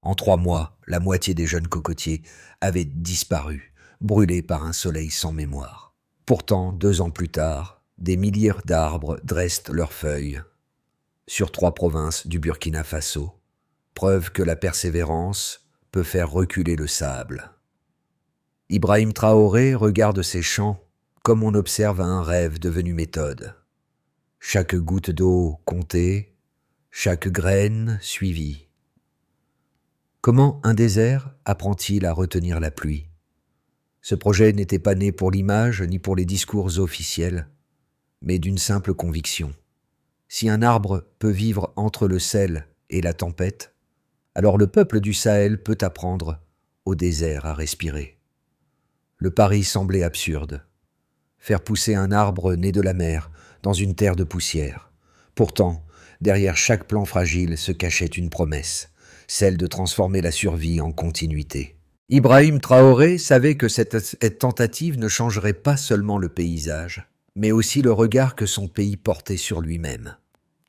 En 3 mois, la moitié des jeunes cocotiers avaient disparu, brûlés par un soleil sans mémoire. Pourtant, 2 ans plus tard, des milliers d'arbres dressent leurs feuilles sur 3 provinces du Burkina Faso, preuve que la persévérance peut faire reculer le sable. Ibrahim Traoré regarde ces champs comme on observe un rêve devenu méthode. Chaque goutte d'eau comptée, chaque graine suivie. Comment un désert apprend-il à retenir la pluie? Ce projet n'était pas né pour l'image ni pour les discours officiels, mais d'une simple conviction. Si un arbre peut vivre entre le sel et la tempête, alors le peuple du Sahel peut apprendre au désert à respirer. Le pari semblait absurde. Faire pousser un arbre né de la mer dans une terre de poussière. Pourtant, derrière chaque plan fragile se cachait une promesse, celle de transformer la survie en continuité. Ibrahim Traoré savait que cette tentative ne changerait pas seulement le paysage, mais aussi le regard que son pays portait sur lui-même.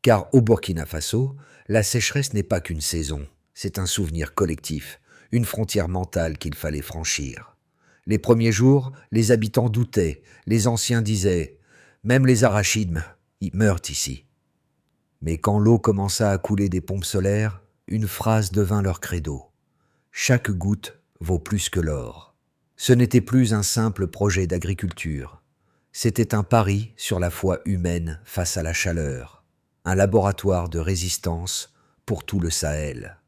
Car au Burkina Faso, la sécheresse n'est pas qu'une saison, c'est un souvenir collectif, une frontière mentale qu'il fallait franchir. Les premiers jours, les habitants doutaient, les anciens disaient « Même les arachides meurent ici ». Mais quand l'eau commença à couler des pompes solaires, une phrase devint leur credo. Chaque goutte vaut plus que l'or. Ce n'était plus un simple projet d'agriculture. C'était un pari sur la foi humaine face à la chaleur, un laboratoire de résistance pour tout le Sahel.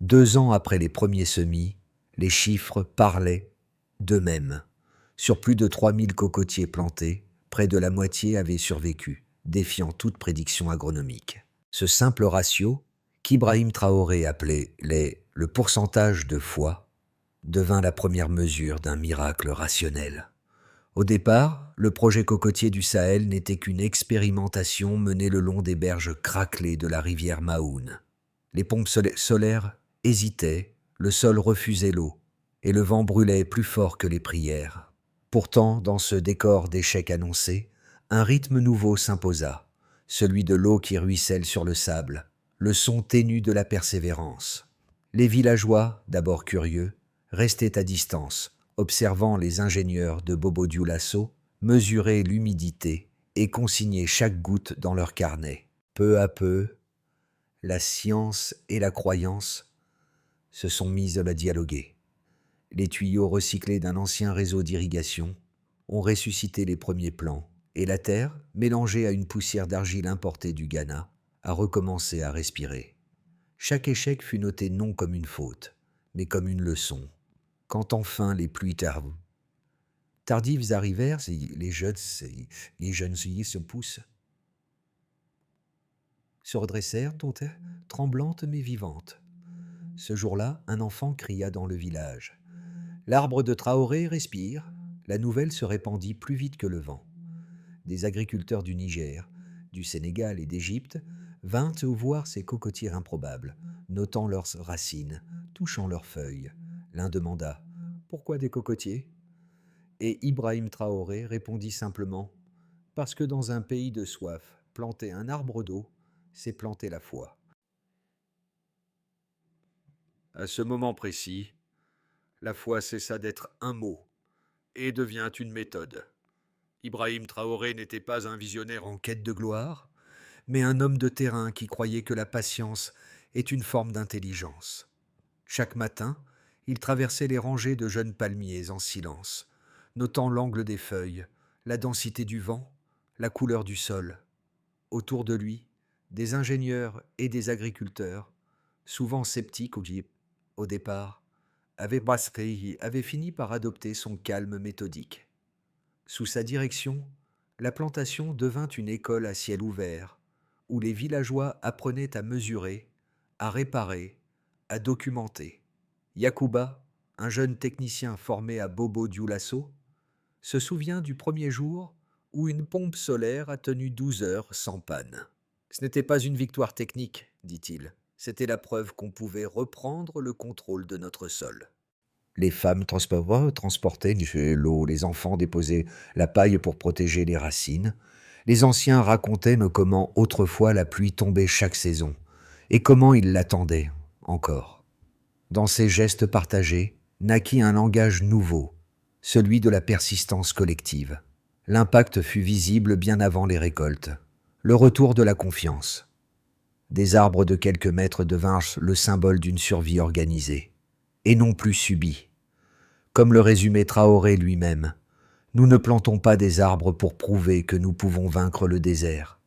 2 ans après les premiers semis, les chiffres parlaient d'eux-mêmes. Sur plus de 3000 cocotiers plantés, près de la moitié avaient survécu, défiant toute prédiction agronomique. Ce simple ratio, qu'Ibrahim Traoré appelait le pourcentage de foi, devint la première mesure d'un miracle rationnel. Au départ, le projet cocotier du Sahel n'était qu'une expérimentation menée le long des berges craquelées de la rivière Mahoun. Les pompes solaires hésitaient, le sol refusait l'eau, et le vent brûlait plus fort que les prières. Pourtant, dans ce décor d'échecs annoncés, un rythme nouveau s'imposa, celui de l'eau qui ruisselle sur le sable, le son ténu de la persévérance. Les villageois, d'abord curieux, restaient à distance, observant les ingénieurs de Bobo Dioulasso mesurer l'humidité et consigner chaque goutte dans leur carnet. Peu à peu, la science et la croyance se sont mises à dialoguer. Les tuyaux recyclés d'un ancien réseau d'irrigation ont ressuscité les premiers plants, et la terre, mélangée à une poussière d'argile importée du Ghana, a recommencé à respirer. Chaque échec fut noté non comme une faute, mais comme une leçon. Quand enfin les pluies tardives arrivèrent, les jeunes filles se poussent, se redressèrent, tremblantes mais vivantes. Ce jour-là, un enfant cria dans le village. L'arbre de Traoré respire. La nouvelle se répandit plus vite que le vent. Des agriculteurs du Niger, du Sénégal et d'Égypte vinrent voir ces cocotiers improbables, notant leurs racines, touchant leurs feuilles. L'un demanda « Pourquoi des cocotiers ?» Et Ibrahim Traoré répondit simplement « Parce que dans un pays de soif, planter un arbre d'eau, c'est planter la foi. » À ce moment précis, la foi cessa d'être un mot et devient une méthode. Ibrahim Traoré n'était pas un visionnaire en quête de gloire, mais un homme de terrain qui croyait que la patience est une forme d'intelligence. Chaque matin, il traversait les rangées de jeunes palmiers en silence, notant l'angle des feuilles, la densité du vent, la couleur du sol. Autour de lui, des ingénieurs et des agriculteurs, souvent sceptiques au départ, avaient fini par adopter son calme méthodique. Sous sa direction, la plantation devint une école à ciel ouvert, où les villageois apprenaient à mesurer, à réparer, à documenter. Yacouba, un jeune technicien formé à Bobo Dioulasso, se souvient du premier jour où une pompe solaire a tenu 12 heures sans panne. Ce n'était pas une victoire technique, dit-il. C'était la preuve qu'on pouvait reprendre le contrôle de notre sol. Les femmes transportaient l'eau, les enfants déposaient la paille pour protéger les racines. Les anciens racontaient comment autrefois la pluie tombait chaque saison, et comment ils l'attendaient encore. Dans ces gestes partagés, naquit un langage nouveau, celui de la persistance collective. L'impact fut visible bien avant les récoltes. Le retour de la confiance. Des arbres de quelques mètres devinrent le symbole d'une survie organisée, et non plus subie. Comme le résumait Traoré lui-même, nous ne plantons pas des arbres pour prouver que nous pouvons vaincre le désert,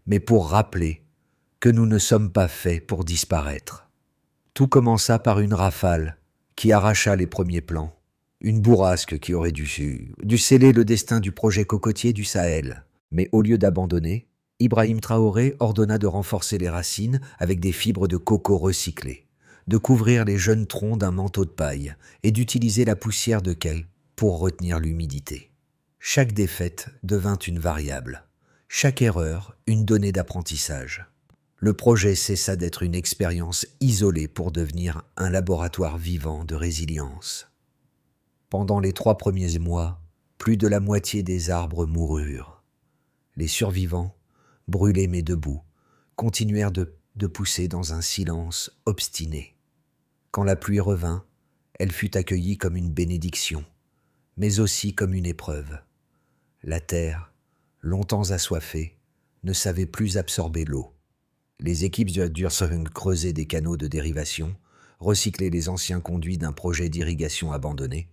mais pour rappeler que nous ne sommes pas faits pour disparaître. Tout commença par une rafale qui arracha les premiers plants, une bourrasque qui aurait dû sceller le destin du projet cocotier du Sahel. Mais au lieu d'abandonner, Ibrahim Traoré ordonna de renforcer les racines avec des fibres de coco recyclées, de couvrir les jeunes troncs d'un manteau de paille et d'utiliser la poussière de quai pour retenir l'humidité. Chaque défaite devint une variable, chaque erreur une donnée d'apprentissage. Le projet cessa d'être une expérience isolée pour devenir un laboratoire vivant de résilience. Pendant les 3 premiers mois, plus de la moitié des arbres moururent. Les survivants, brûlés mais debout, continuèrent de pousser dans un silence obstiné. Quand la pluie revint, elle fut accueillie comme une bénédiction, mais aussi comme une épreuve. La terre, longtemps assoiffée, ne savait plus absorber l'eau. Les équipes durent creuser des canaux de dérivation, recycler les anciens conduits d'un projet d'irrigation abandonné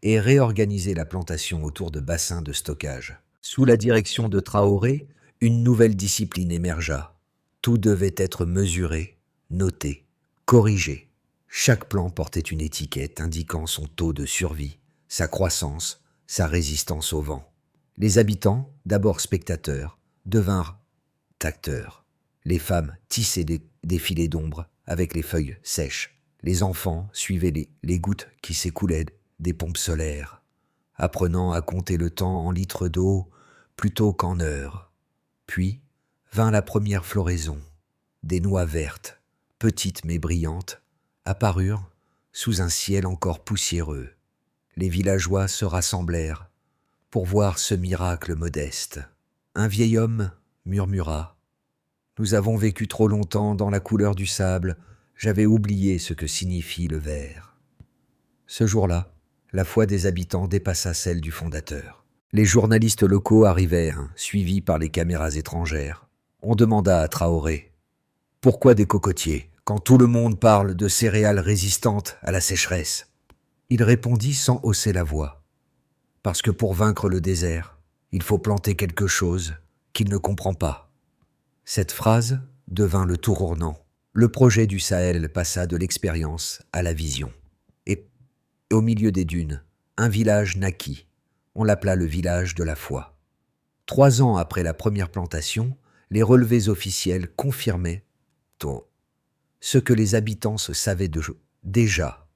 et réorganiser la plantation autour de bassins de stockage. Sous la direction de Traoré, une nouvelle discipline émergea. Tout devait être mesuré, noté, corrigé. Chaque plant portait une étiquette indiquant son taux de survie, sa croissance, sa résistance au vent. Les habitants, d'abord spectateurs, devinrent acteurs. Les femmes tissaient des filets d'ombre avec les feuilles sèches. Les enfants suivaient les gouttes qui s'écoulaient des pompes solaires, apprenant à compter le temps en litres d'eau plutôt qu'en heures. Puis vint la première floraison. Des noix vertes, petites mais brillantes, apparurent sous un ciel encore poussiéreux. Les villageois se rassemblèrent pour voir ce miracle modeste. Un vieil homme murmura : « Nous avons vécu trop longtemps dans la couleur du sable, j'avais oublié ce que signifie le vert. » Ce jour-là, la foi des habitants dépassa celle du fondateur. Les journalistes locaux arrivèrent, suivis par les caméras étrangères. On demanda à Traoré : « Pourquoi des cocotiers, quand tout le monde parle de céréales résistantes à la sécheresse ?» Il répondit sans hausser la voix : « Parce que pour vaincre le désert, il faut planter quelque chose qu'il ne comprend pas. » Cette phrase devint le tournant. Le projet du Sahel passa de l'expérience à la vision. Et au milieu des dunes, un village naquit. On l'appela le village de la foi. 3 ans après la première plantation, les relevés officiels confirmaient ce que les habitants se savaient déjà.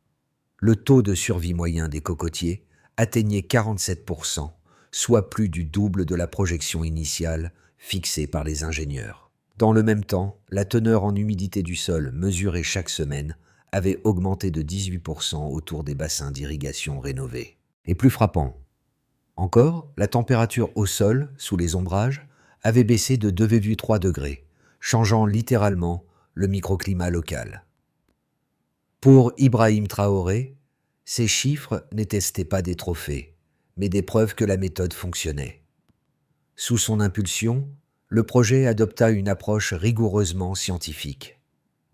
Le taux de survie moyen des cocotiers atteignait 47%, soit plus du double de la projection initiale fixée par les ingénieurs. Dans le même temps, la teneur en humidité du sol, mesurée chaque semaine, avait augmenté de 18% autour des bassins d'irrigation rénovés. Et plus frappant encore, la température au sol, sous les ombrages, avait baissé de 2,3 degrés, changeant littéralement le microclimat local. Pour Ibrahim Traoré, ces chiffres n'étaient pas des trophées, mais des preuves que la méthode fonctionnait. Sous son impulsion, le projet adopta une approche rigoureusement scientifique.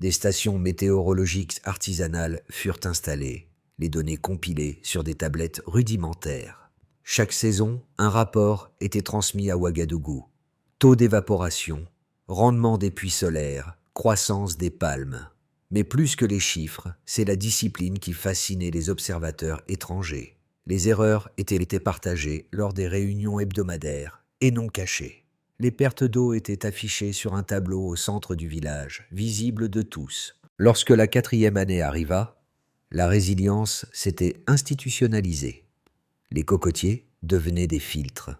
Des stations météorologiques artisanales furent installées, les données compilées sur des tablettes rudimentaires. Chaque saison, un rapport était transmis à Ouagadougou. Taux d'évaporation, rendement des puits solaires, croissance des palmes. Mais plus que les chiffres, c'est la discipline qui fascinait les observateurs étrangers. Les erreurs étaient partagées lors des réunions hebdomadaires et non cachées. Les pertes d'eau étaient affichées sur un tableau au centre du village, visible de tous. Lorsque la 4e année arriva, la résilience s'était institutionnalisée. Les cocotiers devenaient des filtres.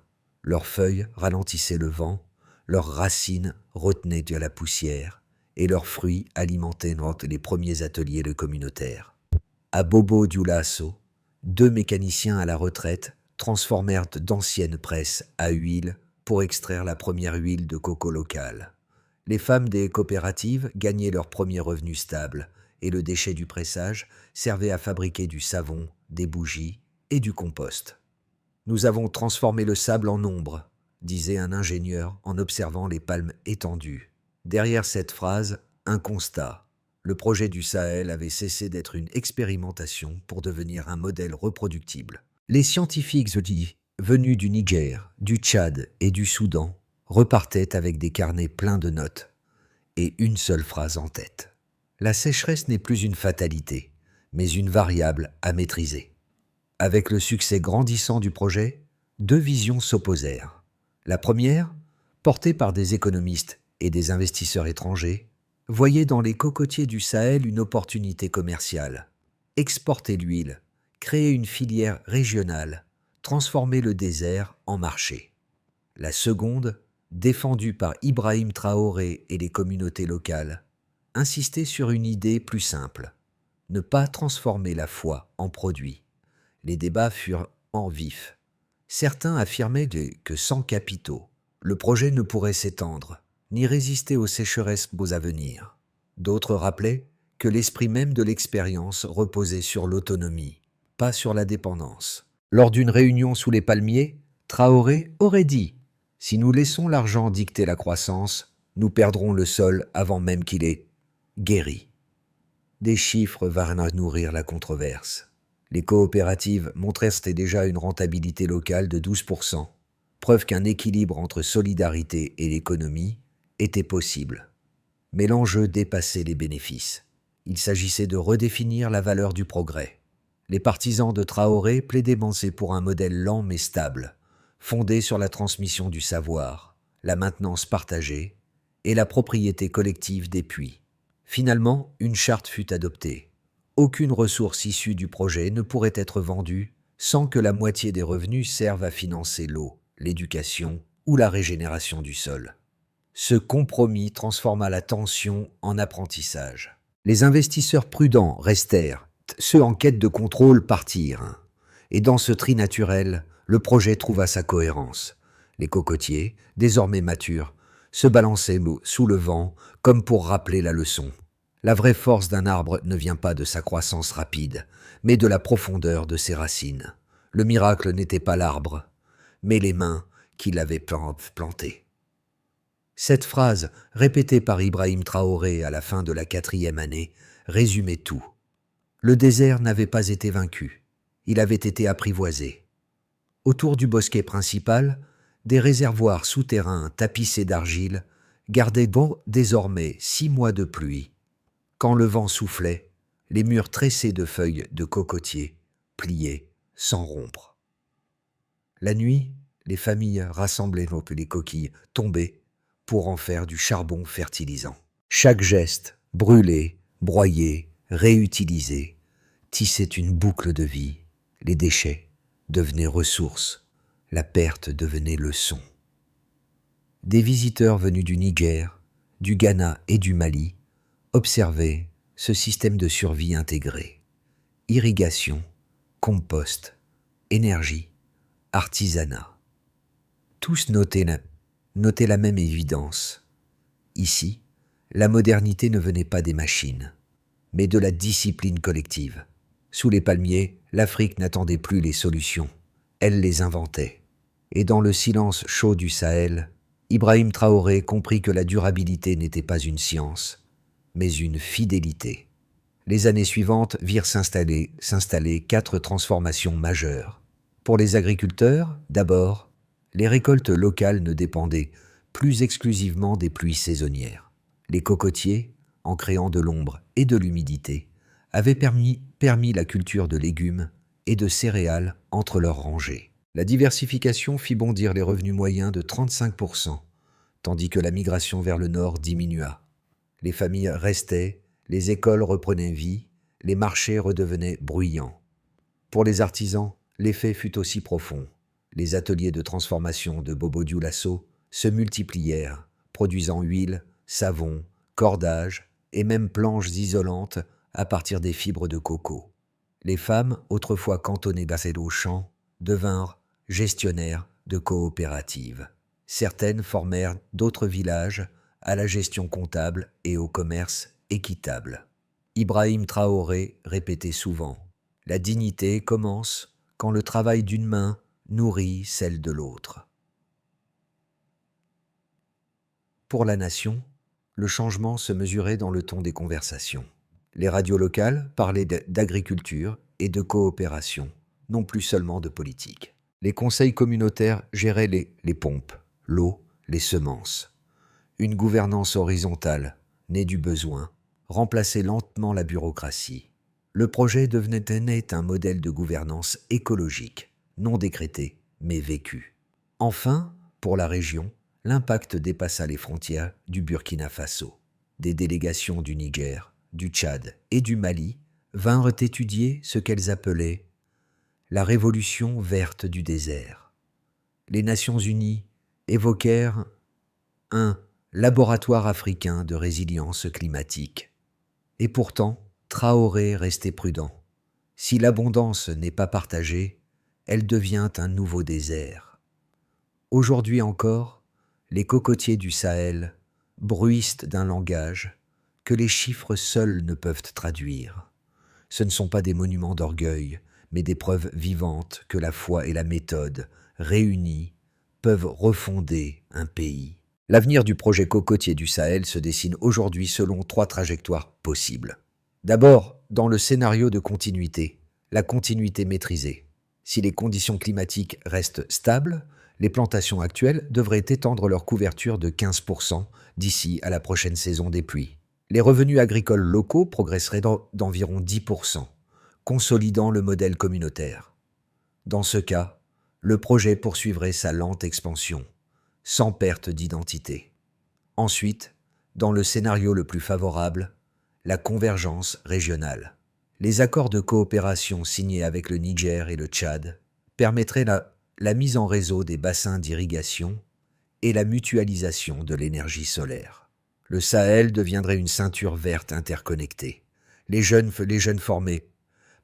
Leurs feuilles ralentissaient le vent, leurs racines retenaient de la poussière et leurs fruits alimentaient les premiers ateliers communautaires. À Bobo Dioulasso, 2 mécaniciens à la retraite transformèrent d'anciennes presses à huile pour extraire la première huile de coco locale. Les femmes des coopératives gagnaient leurs premiers revenus stables et le déchet du pressage servaient à fabriquer du savon, des bougies et du compost. « Nous avons transformé le sable en ombre », disait un ingénieur en observant les palmes étendues. Derrière cette phrase, un constat. Le projet du Sahel avait cessé d'être une expérimentation pour devenir un modèle reproductible. Les scientifiques venus du Niger, du Tchad et du Soudan repartaient avec des carnets pleins de notes et une seule phrase en tête. La sécheresse n'est plus une fatalité, mais une variable à maîtriser. Avec le succès grandissant du projet, deux visions s'opposèrent. La première, portée par des économistes et des investisseurs étrangers, voyait dans les cocotiers du Sahel une opportunité commerciale. Exporter l'huile, créer une filière régionale, transformer le désert en marché. La seconde, défendue par Ibrahim Traoré et les communautés locales, insistait sur une idée plus simple, ne pas transformer la foi en produit. Les débats furent en vif. Certains affirmaient que sans capitaux, le projet ne pourrait s'étendre, ni résister aux sécheresses à venir. D'autres rappelaient que l'esprit même de l'expérience reposait sur l'autonomie, pas sur la dépendance. Lors d'une réunion sous les palmiers, Traoré aurait dit « Si nous laissons l'argent dicter la croissance, nous perdrons le sol avant même qu'il ait guéri. » Des chiffres vinrent nourrir la controverse. Les coopératives montrèrent déjà une rentabilité locale de 12%, preuve qu'un équilibre entre solidarité et l'économie était possible. Mais l'enjeu dépassait les bénéfices. Il s'agissait de redéfinir la valeur du progrès. Les partisans de Traoré plaidaient pour un modèle lent mais stable, fondé sur la transmission du savoir, la maintenance partagée et la propriété collective des puits. Finalement, une charte fut adoptée. Aucune ressource issue du projet ne pourrait être vendue sans que la moitié des revenus serve à financer l'eau, l'éducation ou la régénération du sol. Ce compromis transforma la tension en apprentissage. Les investisseurs prudents restèrent, ceux en quête de contrôle partirent. Et dans ce tri naturel, le projet trouva sa cohérence. Les cocotiers, désormais matures, se balançaient sous le vent comme pour rappeler la leçon. La vraie force d'un arbre ne vient pas de sa croissance rapide, mais de la profondeur de ses racines. Le miracle n'était pas l'arbre, mais les mains qui l'avaient planté. Cette phrase, répétée par Ibrahim Traoré à la fin de la 4e année, résumait tout. Le désert n'avait pas été vaincu, il avait été apprivoisé. Autour du bosquet principal, des réservoirs souterrains tapissés d'argile gardaient désormais 6 mois de pluie. Quand le vent soufflait, les murs tressés de feuilles de cocotiers pliaient sans rompre. La nuit, les familles rassemblaient les coquilles tombées pour en faire du charbon fertilisant. Chaque geste, brûlé, broyé, réutilisé, tissait une boucle de vie. Les déchets devenaient ressources, la perte devenait leçon. Des visiteurs venus du Niger, du Ghana et du Mali observaient ce système de survie intégré. Irrigation, compost, énergie, artisanat. Tous notaient la même évidence. Ici, la modernité ne venait pas des machines, mais de la discipline collective. Sous les palmiers, l'Afrique n'attendait plus les solutions, elle les inventait. Et dans le silence chaud du Sahel, Ibrahim Traoré comprit que la durabilité n'était pas une science, mais une fidélité. Les années suivantes virent s'installer 4 transformations majeures. Pour les agriculteurs, d'abord, les récoltes locales ne dépendaient plus exclusivement des pluies saisonnières. Les cocotiers, en créant de l'ombre et de l'humidité, avaient permis la culture de légumes et de céréales entre leurs rangées. La diversification fit bondir les revenus moyens de 35%, tandis que la migration vers le nord diminua. Les familles restaient, les écoles reprenaient vie, les marchés redevenaient bruyants. Pour les artisans, l'effet fut aussi profond. Les ateliers de transformation de Bobo Dioulasso se multiplièrent, produisant huile, savon, cordages et même planches isolantes à partir des fibres de coco. Les femmes, autrefois cantonnées aux champs, devinrent gestionnaires de coopératives. Certaines formèrent d'autres villages à la gestion comptable et au commerce équitable. Ibrahim Traoré répétait souvent « La dignité commence quand le travail d'une main nourrit celle de l'autre ». Pour la nation, le changement se mesurait dans le ton des conversations. Les radios locales parlaient d'agriculture et de coopération, non plus seulement de politique. Les conseils communautaires géraient les pompes, l'eau, les semences. Une gouvernance horizontale, née du besoin, remplaçait lentement la bureaucratie. Le projet devenait un modèle de gouvernance écologique, non décrété, mais vécu. Enfin, pour la région, l'impact dépassa les frontières du Burkina Faso. Des délégations du Niger, du Tchad et du Mali vinrent étudier ce qu'elles appelaient la révolution verte du désert. Les Nations unies évoquèrent un laboratoire africain de résilience climatique. Et pourtant, Traoré restait prudent. Si l'abondance n'est pas partagée, elle devient un nouveau désert. Aujourd'hui encore, les cocotiers du Sahel bruissent d'un langage que les chiffres seuls ne peuvent traduire. Ce ne sont pas des monuments d'orgueil, mais des preuves vivantes que la foi et la méthode, réunies, peuvent refonder un pays. L'avenir du projet cocotier du Sahel se dessine aujourd'hui selon 3 trajectoires possibles. D'abord, dans le scénario de continuité, la continuité maîtrisée. Si les conditions climatiques restent stables, les plantations actuelles devraient étendre leur couverture de 15% d'ici à la prochaine saison des pluies. Les revenus agricoles locaux progresseraient d'environ 10%, consolidant le modèle communautaire. Dans ce cas, le projet poursuivrait sa lente expansion, sans perte d'identité. Ensuite, dans le scénario le plus favorable, la convergence régionale. Les accords de coopération signés avec le Niger et le Tchad permettraient la mise en réseau des bassins d'irrigation et la mutualisation de l'énergie solaire. Le Sahel deviendrait une ceinture verte interconnectée. Les jeunes formés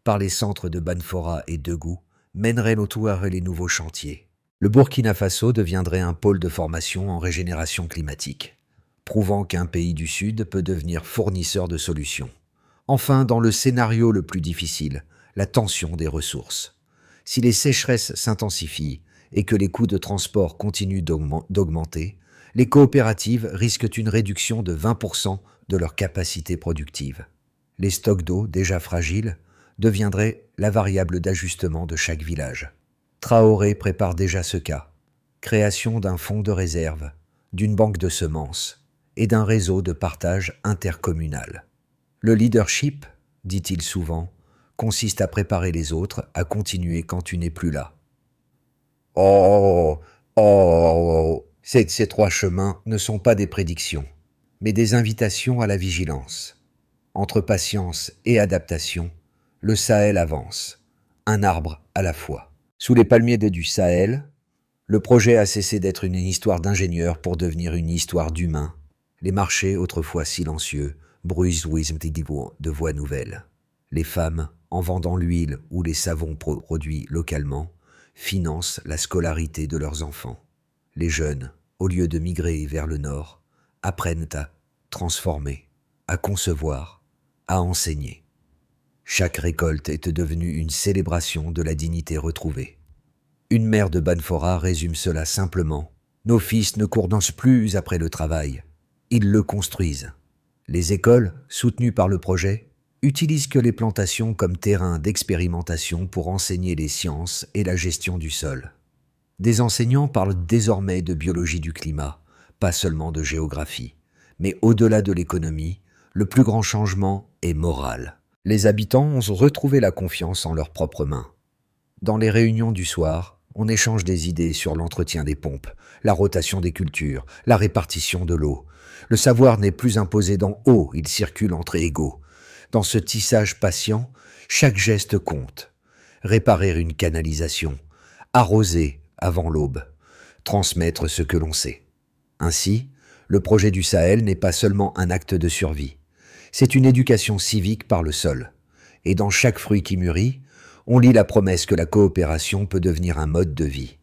par les centres de Banfora et Degou mèneraient l'autour et les nouveaux chantiers. Le Burkina Faso deviendrait un pôle de formation en régénération climatique, prouvant qu'un pays du Sud peut devenir fournisseur de solutions. Enfin, dans le scénario le plus difficile, la tension des ressources. Si les sécheresses s'intensifient et que les coûts de transport continuent d'augmenter, les coopératives risquent une réduction de 20% de leur capacité productive. Les stocks d'eau, déjà fragiles, deviendraient la variable d'ajustement de chaque village. Traoré prépare déjà ce cas. Création d'un fonds de réserve, d'une banque de semences et d'un réseau de partage intercommunal. Le leadership, dit-il souvent, consiste à préparer les autres à continuer quand tu n'es plus là. Ces 3 chemins ne sont pas des prédictions, mais des invitations à la vigilance. Entre patience et adaptation, le Sahel avance, un arbre à la fois. Sous les palmiers du Sahel, le projet a cessé d'être une histoire d'ingénieur pour devenir une histoire d'humains. Les marchés, autrefois silencieux, bruisent de voix nouvelles. Les femmes, en vendant l'huile ou les savons produits localement, financent la scolarité de leurs enfants. Les jeunes, au lieu de migrer vers le nord, apprennent à transformer, à concevoir, à enseigner. Chaque récolte est devenue une célébration de la dignité retrouvée. Une mère de Banfora résume cela simplement. Nos fils ne courent plus après le travail. Ils le construisent. Les écoles, soutenues par le projet, utilisent que les plantations comme terrain d'expérimentation pour enseigner les sciences et la gestion du sol. Des enseignants parlent désormais de biologie du climat, pas seulement de géographie. Mais au-delà de l'économie, le plus grand changement est moral. Les habitants ont retrouvé la confiance en leurs propres mains. Dans les réunions du soir, on échange des idées sur l'entretien des pompes, la rotation des cultures, la répartition de l'eau. Le savoir n'est plus imposé d'en haut, il circule entre égaux. Dans ce tissage patient, chaque geste compte. Réparer une canalisation, arroser avant l'aube, transmettre ce que l'on sait. Ainsi, le projet du Sahel n'est pas seulement un acte de survie. C'est une éducation civique par le sol. Et dans chaque fruit qui mûrit, on lit la promesse que la coopération peut devenir un mode de vie.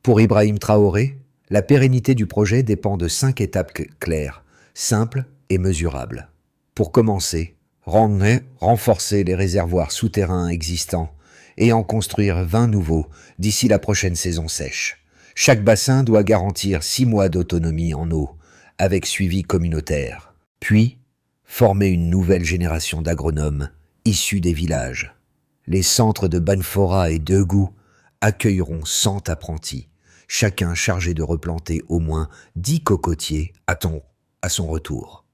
Pour Ibrahim Traoré, la pérennité du projet dépend de 5 étapes claires, simples et mesurables. Pour commencer, renforcer les réservoirs souterrains existants et en construire 20 nouveaux d'ici la prochaine saison sèche. Chaque bassin doit garantir 6 mois d'autonomie en eau, avec suivi communautaire. Puis, former une nouvelle génération d'agronomes issus des villages. Les centres de Banfora et d'Eugou accueilleront 100 apprentis, chacun chargé de replanter au moins 10 cocotiers à son retour.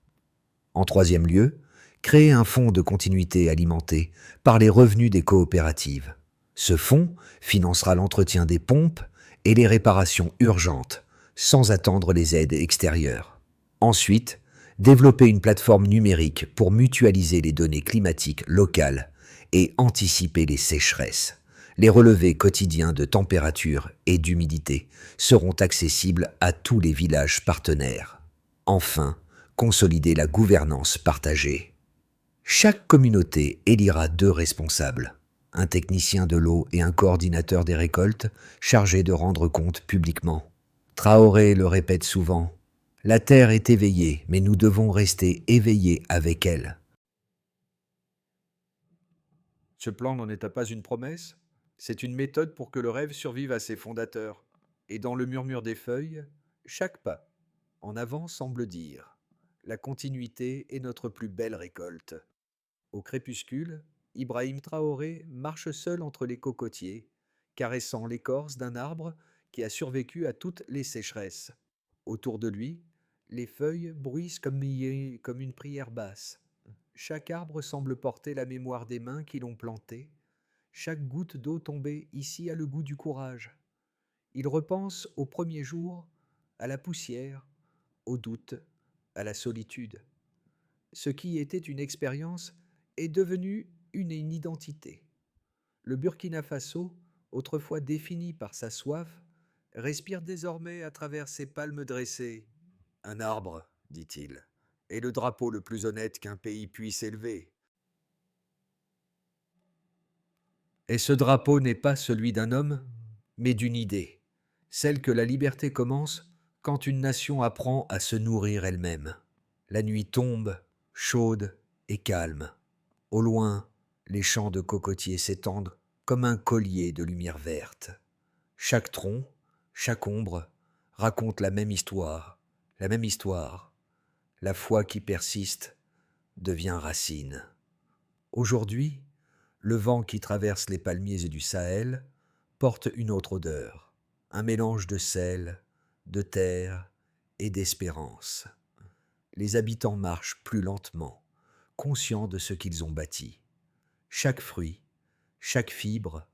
En troisième lieu, créer un fonds de continuité alimenté par les revenus des coopératives. Ce fonds financera l'entretien des pompes et les réparations urgentes, sans attendre les aides extérieures. Ensuite, développer une plateforme numérique pour mutualiser les données climatiques locales et anticiper les sécheresses. Les relevés quotidiens de température et d'humidité seront accessibles à tous les villages partenaires. Enfin, consolider la gouvernance partagée. Chaque communauté élira 2 responsables, un technicien de l'eau et un coordinateur des récoltes chargés de rendre compte publiquement. Traoré le répète souvent, « La terre est éveillée, mais nous devons rester éveillés avec elle. » Ce plan n'en est pas une promesse, c'est une méthode pour que le rêve survive à ses fondateurs. Et dans le murmure des feuilles, chaque pas en avant semble dire « La continuité est notre plus belle récolte ». Au crépuscule, Ibrahim Traoré marche seul entre les cocotiers, caressant l'écorce d'un arbre qui a survécu à toutes les sécheresses. Autour de lui, les feuilles bruissent comme une prière basse. Chaque arbre semble porter la mémoire des mains qui l'ont planté. Chaque goutte d'eau tombée ici a le goût du courage. Il repense au premier jour, à la poussière, au doute, à la solitude. Ce qui était une expérience est devenu une identité. Le Burkina Faso, autrefois défini par sa soif, respire désormais à travers ses palmes dressées. « Un arbre, dit-il, est le drapeau le plus honnête qu'un pays puisse élever. » Et ce drapeau n'est pas celui d'un homme, mais d'une idée, celle que la liberté commence quand une nation apprend à se nourrir elle-même. La nuit tombe, chaude et calme. Au loin, les champs de cocotiers s'étendent comme un collier de lumière verte. Chaque tronc, chaque ombre raconte la même histoire, la même histoire. La foi qui persiste devient racine. Aujourd'hui, le vent qui traverse les palmiers et du Sahel porte une autre odeur, un mélange de sel, de terre et d'espérance. Les habitants marchent plus lentement, conscients de ce qu'ils ont bâti. Chaque fruit, chaque fibre,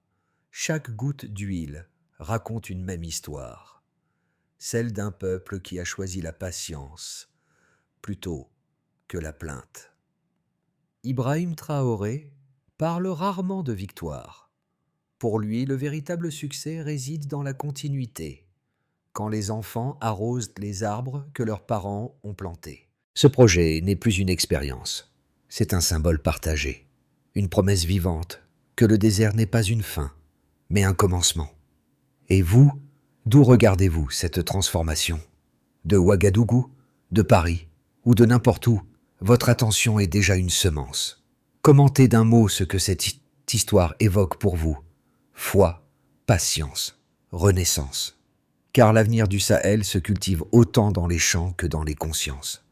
chaque goutte d'huile raconte une même histoire, celle d'un peuple qui a choisi la patience plutôt que la plainte. Ibrahim Traoré parle rarement de victoire. Pour lui, le véritable succès réside dans la continuité, quand les enfants arrosent les arbres que leurs parents ont plantés. Ce projet n'est plus une expérience, c'est un symbole partagé, une promesse vivante que le désert n'est pas une fin, mais un commencement. Et vous, d'où regardez-vous cette transformation? De Ouagadougou, de Paris ou de n'importe où, votre attention est déjà une semence. Commentez d'un mot ce que cette histoire évoque pour vous. Foi, patience, renaissance. Car l'avenir du Sahel se cultive autant dans les champs que dans les consciences.